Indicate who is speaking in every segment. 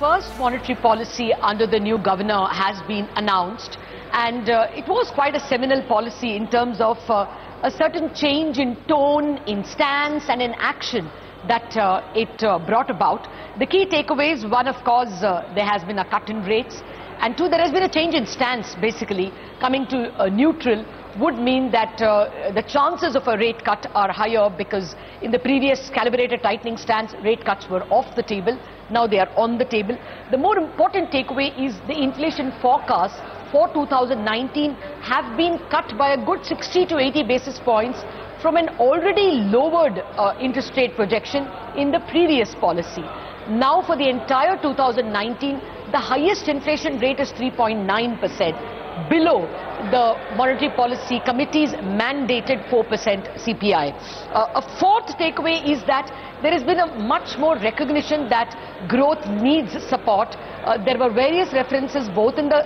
Speaker 1: first monetary policy under the new governor has been announced, and it was quite a seminal policy in terms of a certain change in tone, in stance and in action that it brought about. The key takeaways: one, of course, there has been a cut in rates, and two, there has been a change in stance. Basically, coming to neutral would mean that the chances of a rate cut are higher, because in the previous calibrated tightening stance, rate cuts were off the table. Now they are on the table. The more important takeaway is the inflation forecast for 2019 have been cut by a good 60 to 80 basis points from an already lowered interest rate projection in the previous policy. Now for the entire 2019, the highest inflation rate is 3.9%, below the Monetary Policy Committee's mandated 4% CPI. A fourth takeaway is that there has been a much more recognition that growth needs support. There were various references both in the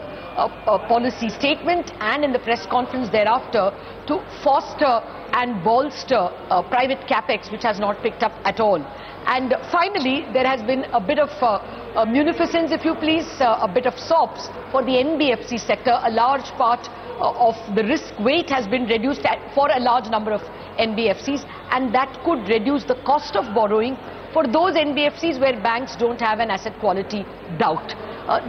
Speaker 1: policy statement and in the press conference thereafter to foster and bolster private capex, which has not picked up at all. And finally, there has been a bit of munificence, if you please, a bit of SOPs for the NBFC sector. A large part of the risk weight has been reduced for a large number of NBFCs, and that could reduce the cost of borrowing for those NBFCs where banks don't have an asset quality doubt.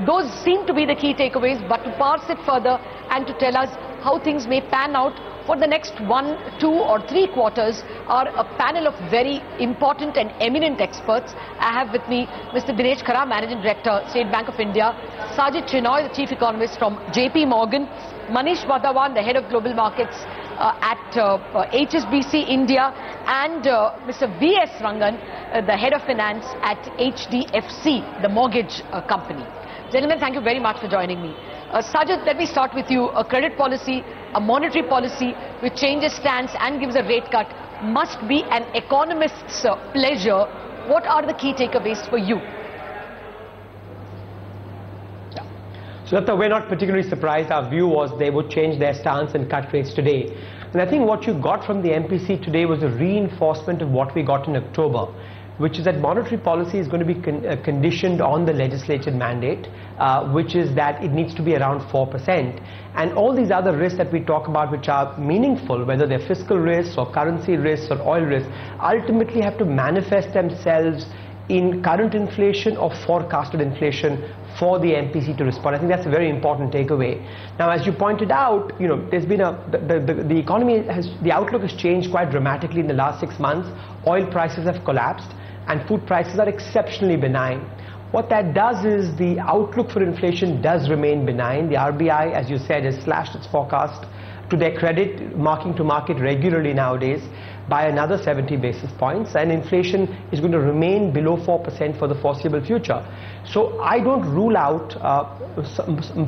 Speaker 1: Those seem to be the key takeaways, but to parse it further and to tell us how things may pan out for the next 1, 2 or 3 quarters are a panel of very important and eminent experts. I have with me Mr. Dinesh Khara, Managing Director, State Bank of India, Sajid Chinoy, the Chief Economist from JP Morgan, Manish Wadhawan, the Head of Global Markets at HSBC India, and Mr. V.S. Rangan, the Head of Finance at HDFC, the mortgage company. Gentlemen, thank you very much for joining me. Sajid, let me start with you. A credit policy, a monetary policy which changes stance and gives a rate cut must be an economist's pleasure. What are the key takeaways for you?
Speaker 2: So we're not particularly surprised. Our view was they would change their stance and cut rates today. And I think what you got from the MPC today was a reinforcement of what we got in October, which is that monetary policy is going to be conditioned on the legislature mandate, which is that it needs to be around 4%. And all these other risks that we talk about, which are meaningful, whether they're fiscal risks or currency risks or oil risks, ultimately have to manifest themselves in current inflation or forecasted inflation for the MPC to respond. I think that's a very important takeaway. Now, as you pointed out, there's been the economy the outlook has changed quite dramatically in the last 6 months. Oil prices have collapsed and food prices are exceptionally benign. What that does is the outlook for inflation does remain benign. The RBI, as you said, has slashed its forecast, to their credit, marking to market regularly nowadays, by another 70 basis points, and inflation is going to remain below 4% for the foreseeable future. So I don't rule out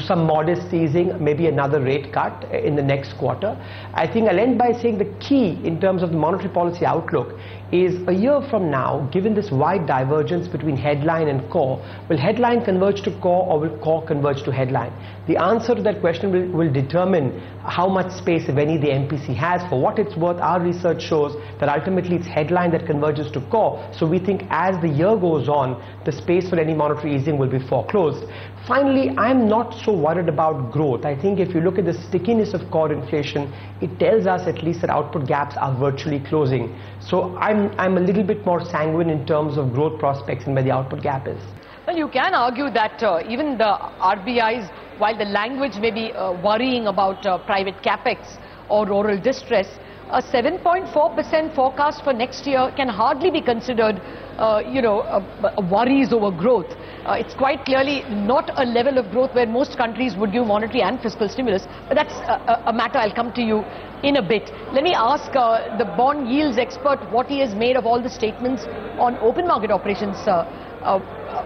Speaker 2: some modest easing, maybe another rate cut in the next quarter. I think I'll end by saying the key in terms of the monetary policy outlook is a year from now, given this wide divergence between headline and core, will headline converge to core or will core converge to headline? The answer to that question will determine how much space, if any, the MPC has. For what it's worth, our research shows that ultimately it's headline that converges to core. So we think as the year goes on, the space for any monetary easing will be foreclosed. Finally, I'm not so worried about growth. I think if you look at the stickiness of core inflation, it tells us at least that output gaps are virtually closing. So I'm a little bit more sanguine in terms of growth prospects and where the output gap is.
Speaker 1: Well, you can argue that even the RBI's, while the language may be worrying about private capex or rural distress, a 7.4% forecast for next year can hardly be considered, worries over growth. It's quite clearly not a level of growth where most countries would give monetary and fiscal stimulus. But that's a matter I'll come to you in a bit. Let me ask the bond yields expert what he has made of all the statements on open market operations.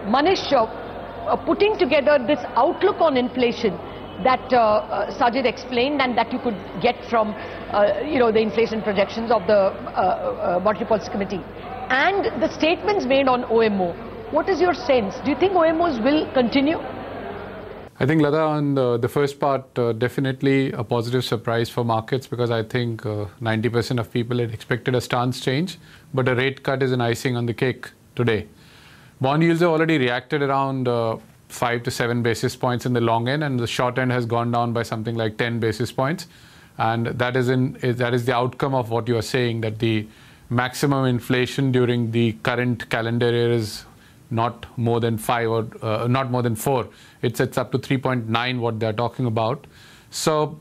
Speaker 1: Manish, putting together this outlook on inflation that Sajid explained and that you could get from the inflation projections of the Monetary Policy Committee and the statements made on OMO, what is your sense? Do you think OMOs will continue?
Speaker 3: I think, Lata, on the first part, definitely a positive surprise for markets, because I think 90% of people had expected a stance change, but a rate cut is an icing on the cake today. Bond yields have already reacted around 5 to 7 basis points in the long end, and the short end has gone down by something like 10 basis points. And that is the outcome of what you are saying, that the maximum inflation during the current calendar year is not more than 5 or not more than 4. It's up to 3.9 what they're talking about. So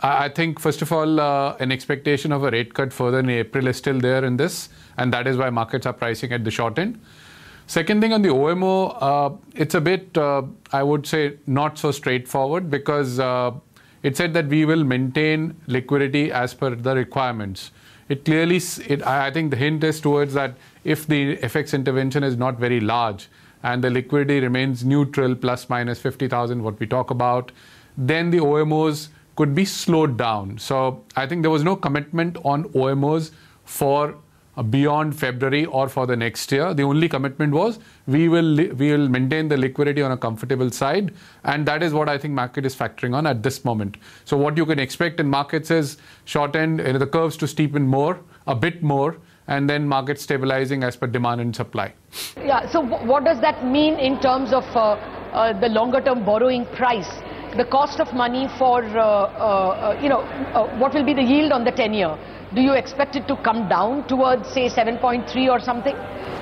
Speaker 3: I think, first of all, an expectation of a rate cut further in April is still there in this, and that is why markets are pricing at the short end. Second thing, on the OMO, it's a bit, I would say, not so straightforward, because it said that we will maintain liquidity as per the requirements. It clearly, I think the hint is towards that if the FX intervention is not very large and the liquidity remains neutral, plus minus 50,000, what we talk about, then the OMOs could be slowed down. So I think there was no commitment on OMOs for beyond February or for the next year. The only commitment was we will maintain the liquidity on a comfortable side, and that is what I think market is factoring on at this moment. So what you can expect in markets is short end, the curves to steepen more, a bit more, and then market stabilizing as per demand and supply.
Speaker 1: Yeah. So what does that mean in terms of the longer term borrowing price? The cost of money for, what will be the yield on the 10-year? Do you expect it to come down towards, say, 7.3 or something?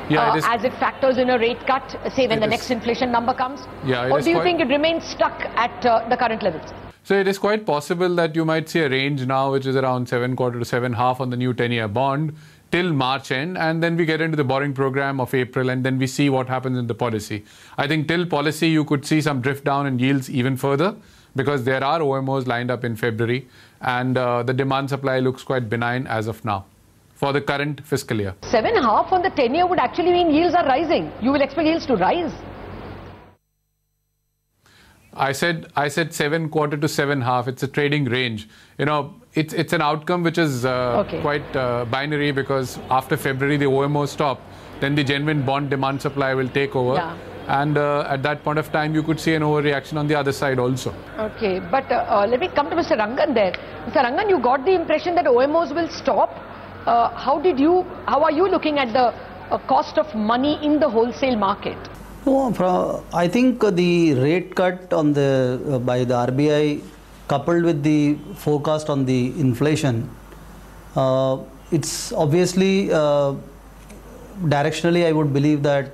Speaker 3: Yeah,
Speaker 1: as it factors in a rate cut, say, when the next inflation number comes?
Speaker 3: Yeah,
Speaker 1: or do you think it remains stuck at the current levels?
Speaker 3: So it is quite possible that you might see a range now which is around 7.25 to 7.5 on the new 10-year bond till March end, and then we get into the borrowing program of April, and then we see what happens in the policy. I think till policy you could see some drift down in yields even further, because there are OMOs lined up in February, and the demand supply looks quite benign as of now for the current fiscal year.
Speaker 1: 7.5 on the 10-year would actually mean yields are rising. You will expect yields to rise.
Speaker 3: I said 7.25 to 7.5. It's a trading range. It's an outcome which is quite binary, because after February the OMO stop, then the genuine bond demand supply will take over. Yeah. And at that point of time, you could see an overreaction on the other side also. Okay,
Speaker 1: but let me come to Mr. Rangan there. Mr. Rangan, you got the impression that OMOs will stop. How are you looking at the cost of money in the wholesale market?
Speaker 4: No, I think the rate cut on by the RBI, coupled with the forecast on the inflation, it's obviously directionally I would believe that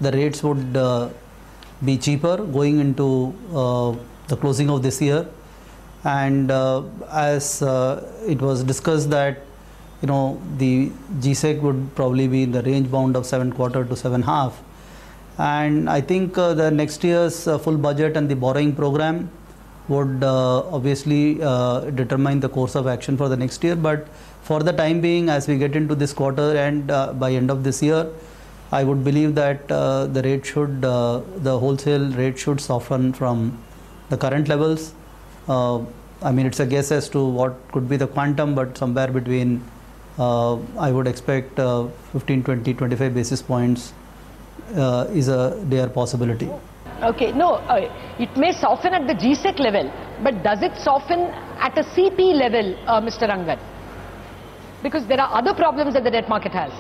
Speaker 4: the rates would be cheaper going into the closing of this year, and as it was discussed that the GSEC would probably be in the range bound of 7.25 to 7.5, and I think the next year's full budget and the borrowing program would obviously determine the course of action for the next year. But for the time being, as we get into this quarter and by end of this year, I would believe that the wholesale rate should soften from the current levels. I mean, it's a guess as to what could be the quantum, but somewhere between, I would expect 15, 20, 25 basis points is a bare possibility.
Speaker 1: Okay, no, it may soften at the GSEC level, but does it soften at a CP level, Mr. Rangan? Because there are other problems that the debt market has.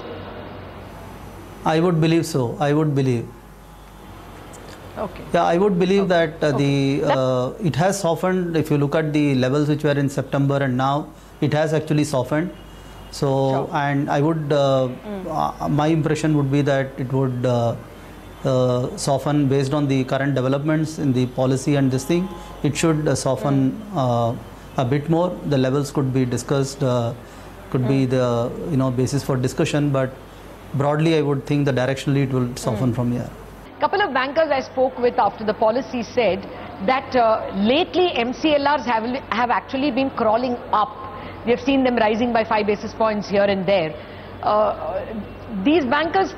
Speaker 4: I would believe so. I would believe.
Speaker 1: Okay.
Speaker 4: Yeah, I would believe that it has softened. If you look at the levels which were in September and now, it has actually softened. So, and I would, my impression would be that it would soften based on the current developments in the policy and this thing. It should soften a bit more. The levels could be discussed, could be the basis for discussion, but broadly I would think that directionally it will soften from here.
Speaker 1: Couple of bankers I spoke with after the policy said that lately MCLRs have actually been crawling up. We have seen them rising by 5 basis points here and there. These bankers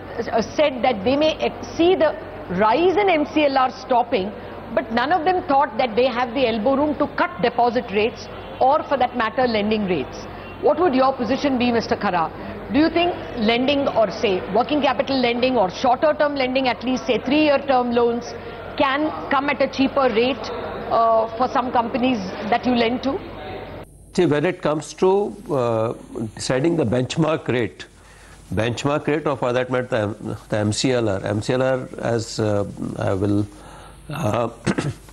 Speaker 1: said that they may see the rise in MCLR stopping, but none of them thought that they have the elbow room to cut deposit rates or, for that matter, lending rates. What would your position be, Mr. Khara? Do you think lending, or say working capital lending or shorter term lending, at least say 3-year term loans, can come at a cheaper rate for some companies that you lend to?
Speaker 5: See, when it comes to deciding the benchmark rate, benchmark rate, or for that matter the MCLR. MCLR, as I will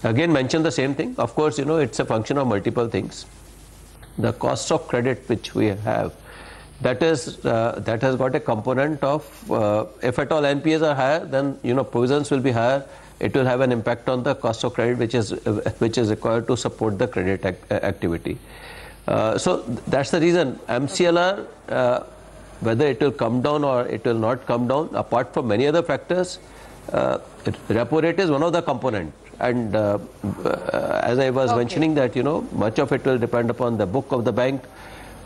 Speaker 5: again mention the same thing. Of course, it's a function of multiple things. The cost of credit which we have, that has got a component of if at all NPAs are higher, then provisions will be higher. It will have an impact on the cost of credit which is required to support the credit activity. So that's the reason MCLR, whether it will come down or it will not come down, apart from many other factors, repo rate is one of the components. And as I was mentioning that much of it will depend upon the book of the bank,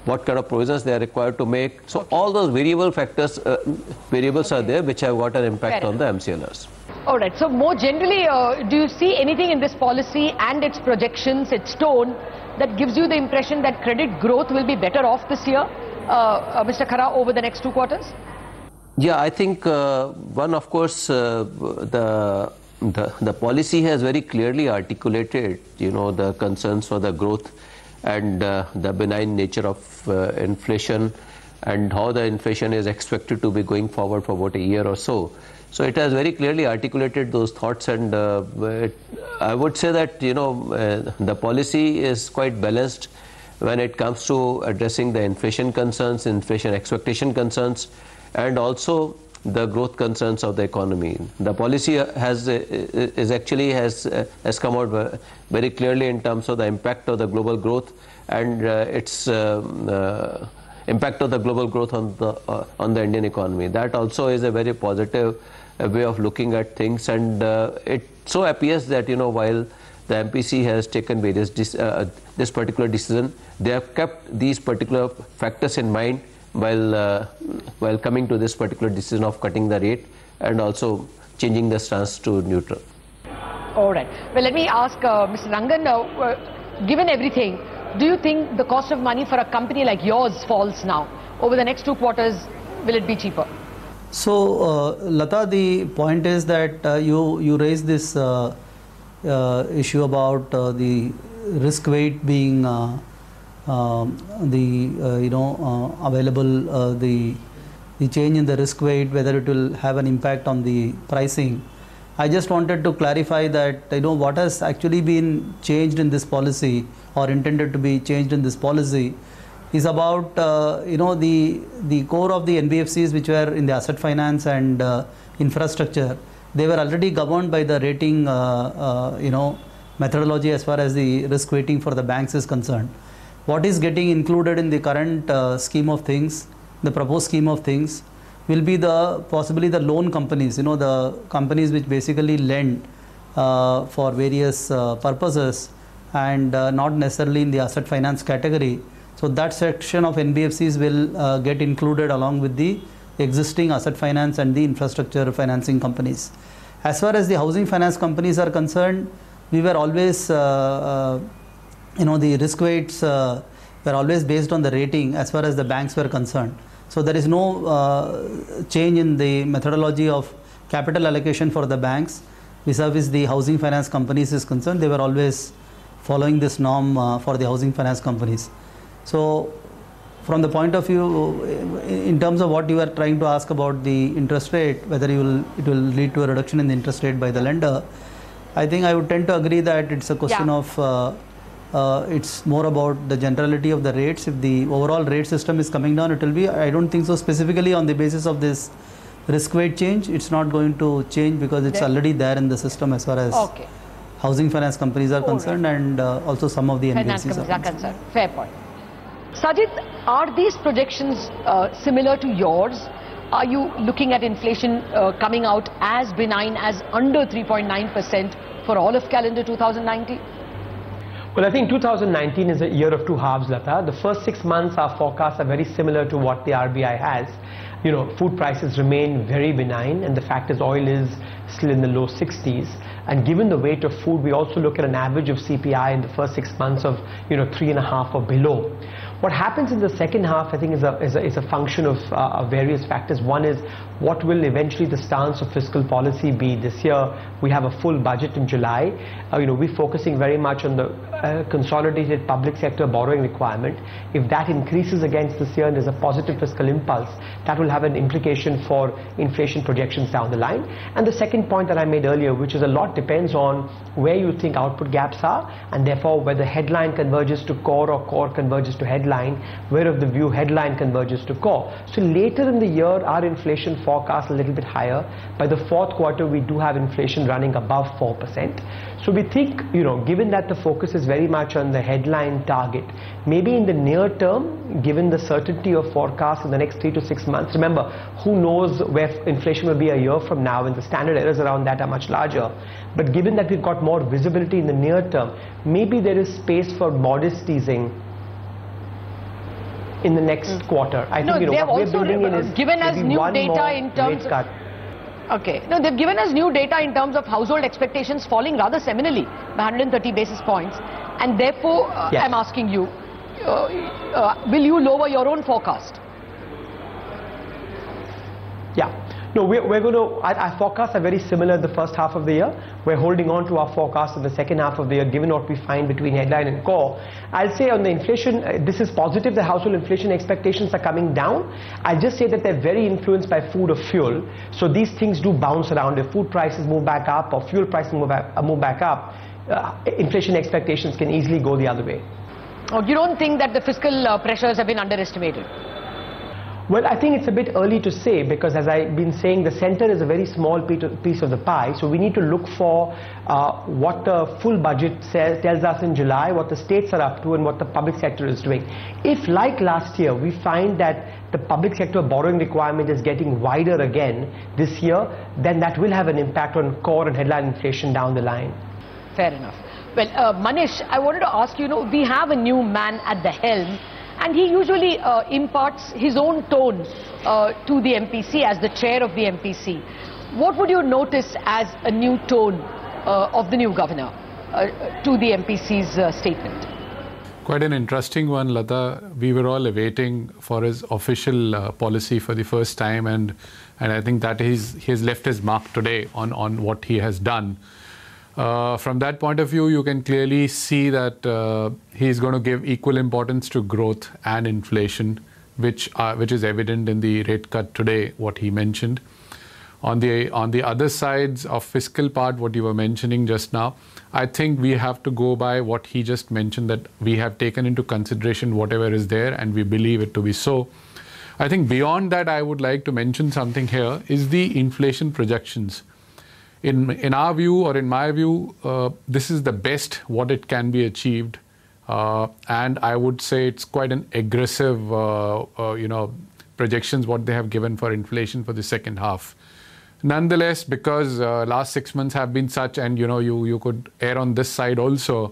Speaker 5: what kind of provisions they are required to make. So all those variables are there which have got an impact on the MCLRs.
Speaker 1: All right. So more generally, do you see anything in this policy and its projections, its tone, that gives you the impression that credit growth will be better off this year, Mr. Khara, over the next 2 quarters?
Speaker 5: Yeah, I think one, of course, the policy has very clearly articulated, the concerns for the growth and the benign nature of inflation, and how the inflation is expected to be going forward for about a year or so. So it has very clearly articulated those thoughts, and I would say that the policy is quite balanced when it comes to addressing the inflation concerns, inflation expectation concerns, and also the growth concerns of the economy. The policy has come out very clearly in terms of the impact of the global growth and its impact of the global growth on the Indian economy. That also is a very positive way of looking at things, and it so appears that while the MPC has taken this particular decision, they have kept these particular factors in mind while coming to this particular decision of cutting the rate and also changing the stance to neutral.
Speaker 1: All right. Well, let me ask Mr. Rangan, given everything, do you think the cost of money for a company like yours falls now? Over the next 2 quarters, will it be cheaper?
Speaker 4: So, Lata, the point is that you raised this issue about the risk weight being available, the change in the risk weight, whether it will have an impact on the pricing. I just wanted to clarify that what has actually been changed in this policy or intended to be changed in this policy is about the core of the NBFCs which were in the asset finance and infrastructure. They were already governed by the rating methodology as far as the risk weighting for the banks is concerned. What is getting included in the current scheme of things, the proposed scheme of things, will be possibly the loan companies, the companies which basically lend for various purposes and not necessarily in the asset finance category. So that section of NBFCs will get included along with the existing asset finance and the infrastructure financing companies. As far as the housing finance companies are concerned, we were always, the risk weights were always based on the rating as far as the banks were concerned. So there is no change in the methodology of capital allocation for the banks vis-a-vis the housing finance companies is concerned. They were always following this norm for the housing finance companies. So from the point of view, in terms of what you are trying to ask about the interest rate, whether it will lead to a reduction in the interest rate by the lender, I think I would tend to agree that it's a question of it's more about the generality of the rates. If the overall rate system is coming down, it will be, I don't think so specifically on the basis of this risk weight change, it's not going to change because it's already there in the system as far as housing finance companies are concerned and also some of the NBFCs are concerned.
Speaker 1: Fair point. Sajid, are these projections similar to yours? Are you looking at inflation coming out as benign as under 3.9% for all of calendar 2019?
Speaker 2: Well, I think 2019 is a year of two halves, Lata. The first 6 months, our forecasts are very similar to what the RBI has. Food prices remain very benign, and the fact is oil is still in the low 60s. And given the weight of food, we also look at an average of CPI in the first 6 months of 3.5 or below. What happens in the second half, I think, is a function of various factors. One is, what will eventually the stance of fiscal policy be? This year, we have a full budget in July. We're focusing very much on the consolidated public sector borrowing requirement. If that increases against this year and there's a positive fiscal impulse, that will have an implication for inflation projections down the line. And the second point that I made earlier, which is a lot depends on where you think output gaps are, and therefore whether headline converges to core or core converges to headline, where of the view headline converges to core. So later in the year, our inflation forecast a little bit higher. By the fourth quarter, we do have inflation running above 4%. So we think, given that the focus is very much on the headline target, maybe in the near term, given the certainty of forecast in the next 3 to 6 months, remember, who knows where inflation will be a year from now, and the standard errors around that are much larger. But given that we've got more visibility in the near term, maybe there is space for modest easing in the next quarter. I think
Speaker 1: they have
Speaker 2: what
Speaker 1: also
Speaker 2: we're building in is
Speaker 1: given us new data in terms
Speaker 2: of...
Speaker 1: Okay. No, they've given us new data in terms of household expectations falling rather seminally by 130 basis points. And therefore,
Speaker 2: yes.
Speaker 1: I'm asking you, will you lower your own forecast?
Speaker 2: Yeah. No, we're going to, our forecasts are very similar in the first half of the year. We're holding on to our forecast in the second half of the year, given what we find between headline and core. I'll say on the inflation, this is positive. The household inflation expectations are coming down. I'll just say that they're very influenced by food or fuel. So these things do bounce around. If food prices move back up or fuel prices move back up, inflation expectations can easily go the other way.
Speaker 1: Oh, you don't think that the fiscal pressures have been underestimated?
Speaker 2: Well, I think it's a bit early to say, because as I've been saying, the center is a very small piece of the pie. So we need to look for what the full budget tells us in July, what the states are up to, and what the public sector is doing. If, like last year, we find that the public sector borrowing requirement is getting wider again this year, then that will have an impact on core and headline inflation down the line.
Speaker 1: Fair enough. Well, Manish, I wanted to ask you, we have a new man at the helm, and he usually imparts his own tone to the MPC as the chair of the MPC. What would you notice as a new tone of the new governor to the MPC's statement?
Speaker 3: Quite an interesting one, Lata. We were all awaiting for his official policy for the first time, and I think that he has left his mark today on what he has done. From that point of view, you can clearly see that he's going to give equal importance to growth and inflation, which is evident in the rate cut today, what he mentioned. On the other sides of fiscal part, what you were mentioning just now, I think we have to go by what he just mentioned, that we have taken into consideration whatever is there, and we believe it to be so. I think beyond that, I would like to mention something here, is the inflation projections. In our view, or in my view, this is the best what it can be achieved, and I would say it's quite an aggressive, projections what they have given for inflation for the second half. Nonetheless, because last 6 months have been such, and you could err on this side also,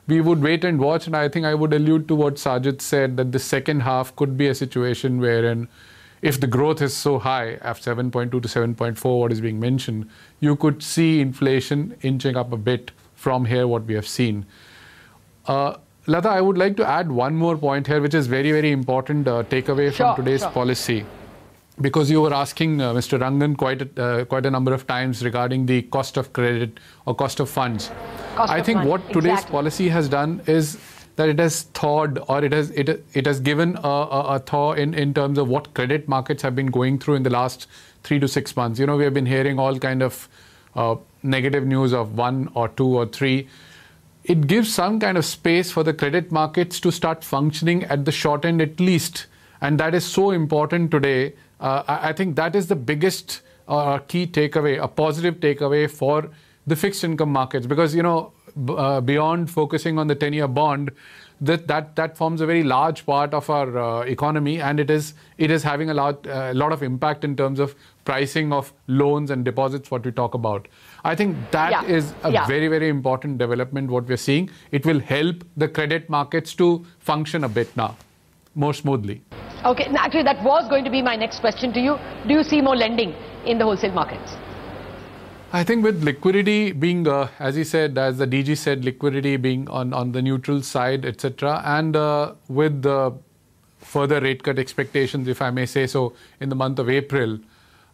Speaker 3: we would wait and watch. And I think I would allude to what Sajid said, that the second half could be a situation wherein, if the growth is so high, at 7.2 to 7.4, what is being mentioned, you could see inflation inching up a bit from here, what we have seen. Lata, I would like to add one more point here, which is very, very important takeaway from today's policy. Because you were asking Mr. Rangan quite a number of times regarding the cost of credit or cost of funds. I think what today's policy has done is that it has thawed, or it has given a thaw in terms of what credit markets have been going through in the last 3 to 6 months. We have been hearing all kind of negative news of 1 or 2 or 3. It gives some kind of space for the credit markets to start functioning at the short end at least, and that is so important today. I think that is the biggest key takeaway, a positive takeaway for the fixed income markets, because beyond focusing on the 10-year bond, that forms a very large part of our economy, and it is having a lot of impact in terms of pricing of loans and deposits, what we talk about. I think that is a very, very important development, what we're seeing. It will help the credit markets to function a bit now, more smoothly.
Speaker 1: Okay, actually that was going to be my next question to you. Do you see more lending in the wholesale markets?
Speaker 3: I think with liquidity being, as he said, as the DG said, liquidity being on the neutral side, etc., and with the further rate cut expectations, if I may say so, in the month of April.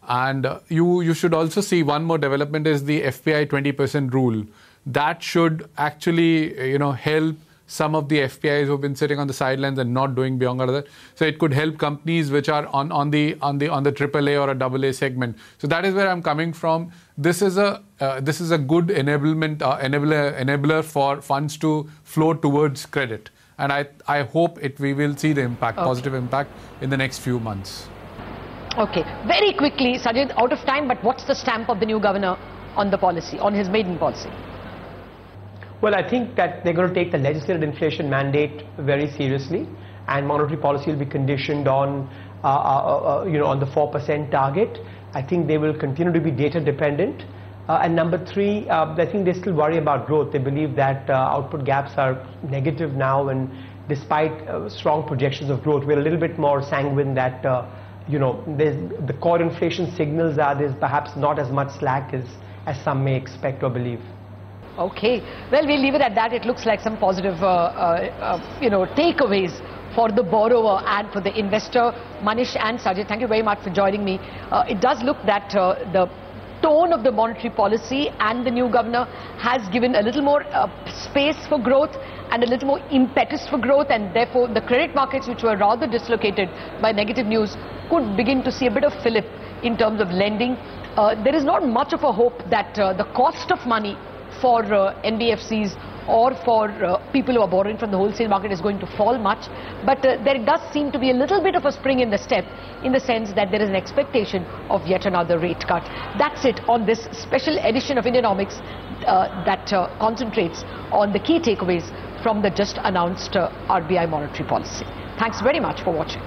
Speaker 3: And you should also see one more development is the FPI 20% rule. That should actually, help some of the FPIs who've been sitting on the sidelines and not doing beyond that. So it could help companies which are on the AAA or a AA segment. So that is where I'm coming from. This is a good enabler for funds to flow towards credit. And I hope we will see the impact, positive impact in the next few months.
Speaker 1: Okay, very quickly, Sajid, out of time, but what's the stamp of the new governor on the policy, on his maiden policy?
Speaker 2: Well, I think that they're going to take the legislated inflation mandate very seriously, and monetary policy will be conditioned on, on the 4% target. I think they will continue to be data dependent. And number three, I think they still worry about growth. They believe that output gaps are negative now, and despite strong projections of growth, we're a little bit more sanguine that, the core inflation signals are there's perhaps not as much slack as some may expect or believe.
Speaker 1: Okay, well, we'll leave it at that. It looks like some positive, takeaways for the borrower and for the investor. Manish and Sajid, thank you very much for joining me. It does look that the tone of the monetary policy and the new governor has given a little more space for growth and a little more impetus for growth, and therefore the credit markets, which were rather dislocated by negative news, could begin to see a bit of fillip in terms of lending. There is not much of a hope that the cost of money for NBFCs or for people who are borrowing from the wholesale market is going to fall much, but there does seem to be a little bit of a spring in the step, in the sense that there is an expectation of yet another rate cut. That's it on this special edition of Indianomics that concentrates on the key takeaways from the just announced RBI monetary policy. Thanks very much for watching.